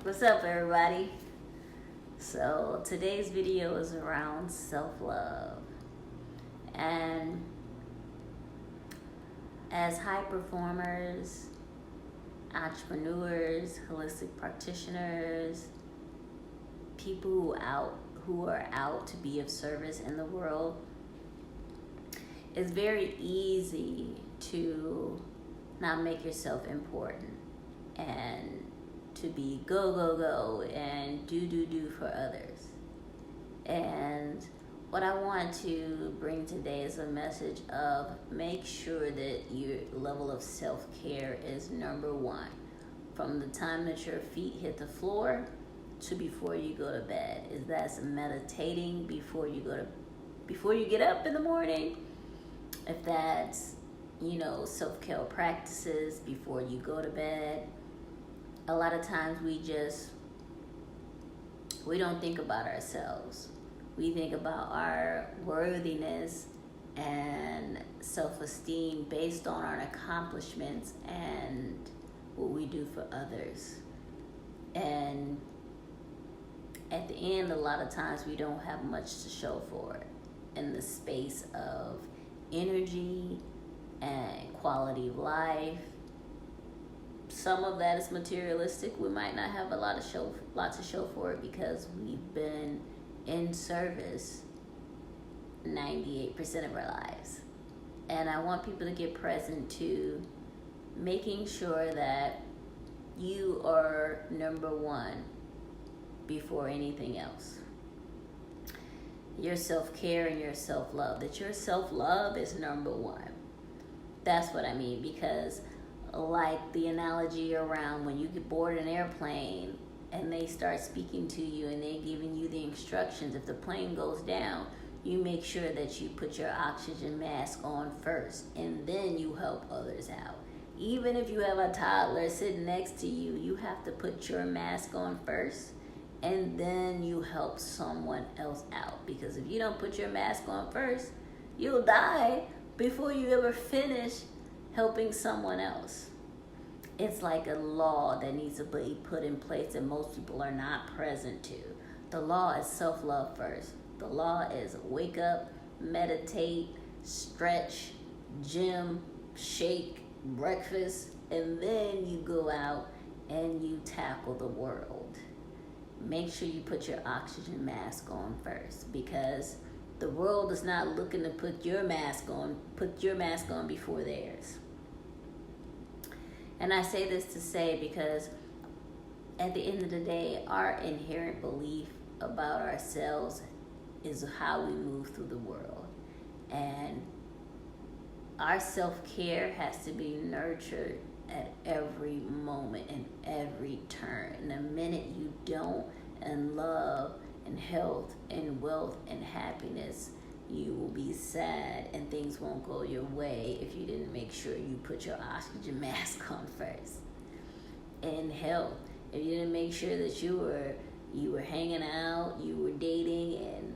What's up, everybody? So today's video is around self-love, and as high performers, entrepreneurs, holistic practitioners, people who are out to be of service in the world, it's very easy to not make yourself important and to be go and do for others. And what I want to bring today is a message of make sure that your level of self-care is number one, from the time that your feet hit the floor to before you go to bed. Is that's meditating before you get up in the morning, if that's self-care practices before you go to bed. A lot of times we don't think about ourselves. We think about our worthiness and self-esteem based on our accomplishments and what we do for others. And at the end, a lot of times we don't have much to show for it in the space of energy and quality of life. Some of that is materialistic. We might not have a lot to show for it because we've been in service 98% of our lives. And I want people to get present to making sure that you are number one before anything else. Your self-care and your self-love, that your self-love is number one. That's what I mean, because like the analogy around when you get board an airplane and they start speaking to you and they're giving you the instructions. If the plane goes down, you make sure that you put your oxygen mask on first, and then you help others out. Even if you have a toddler sitting next to you, you have to put your mask on first, and then you help someone else out. Because if you don't put your mask on first, you'll die before you ever finish helping someone else. It's like a law that needs to be put in place that most people are not present to. The law is self-love first. The law is wake up, meditate, stretch, gym, shake, breakfast, and then you go out and you tackle the world. Make sure you put your oxygen mask on first, because the world is not looking to put your mask on before theirs. And I say this to say, because at the end of the day, our inherent belief about ourselves is how we move through the world. And our self-care has to be nurtured at every moment and every turn. And the minute you don't, and love and health and wealth and happiness, you will be sad and things won't go your way if you didn't make sure you put your oxygen mask on first. And health, if you didn't make sure that you were hanging out, you were dating, and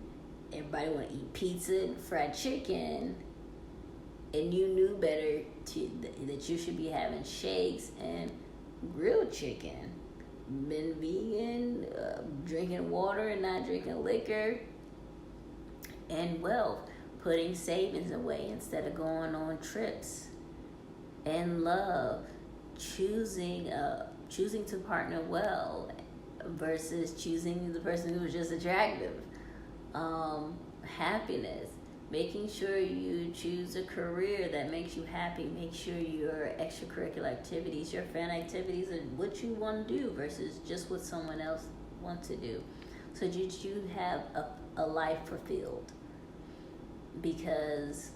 everybody want to eat pizza and fried chicken, and you knew better that you should be having shakes and grilled chicken, been vegan, drinking water and not drinking liquor, and wealth, putting savings away instead of going on trips, and love, choosing to partner well versus choosing the person who's just attractive, happiness, making sure you choose a career that makes you happy. Make sure your extracurricular activities, your fan activities, are what you want to do versus just what someone else wants to do, so that you have a life fulfilled. Because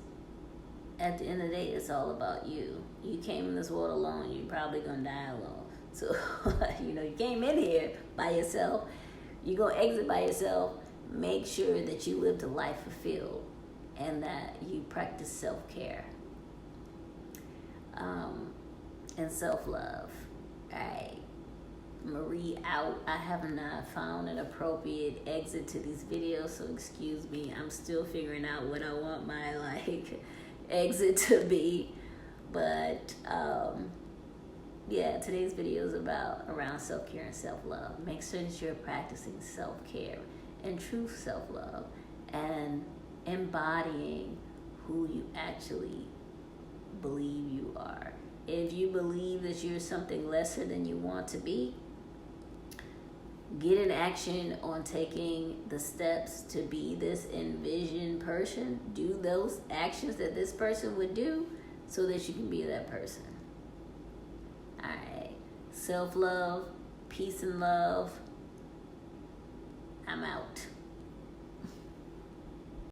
at the end of the day, it's all about you. You came in this world alone, you're probably gonna die alone. So you came in here by yourself, you're gonna exit by yourself. Make sure that you live the life fulfilled and that you practice self-care and self-love. All right, Marie out. I have not found an appropriate exit to these videos, so excuse me. I'm still figuring out what I want my exit to be, but yeah, today's video is around self-care and self-love. Make sure that you're practicing self-care and true self-love and embodying who you actually believe you are. If you believe that you're something lesser than you want to be, get in action on taking the steps to be this envisioned person. Do those actions that this person would do so that you can be that person. All right. Self-love, peace and love. I'm out.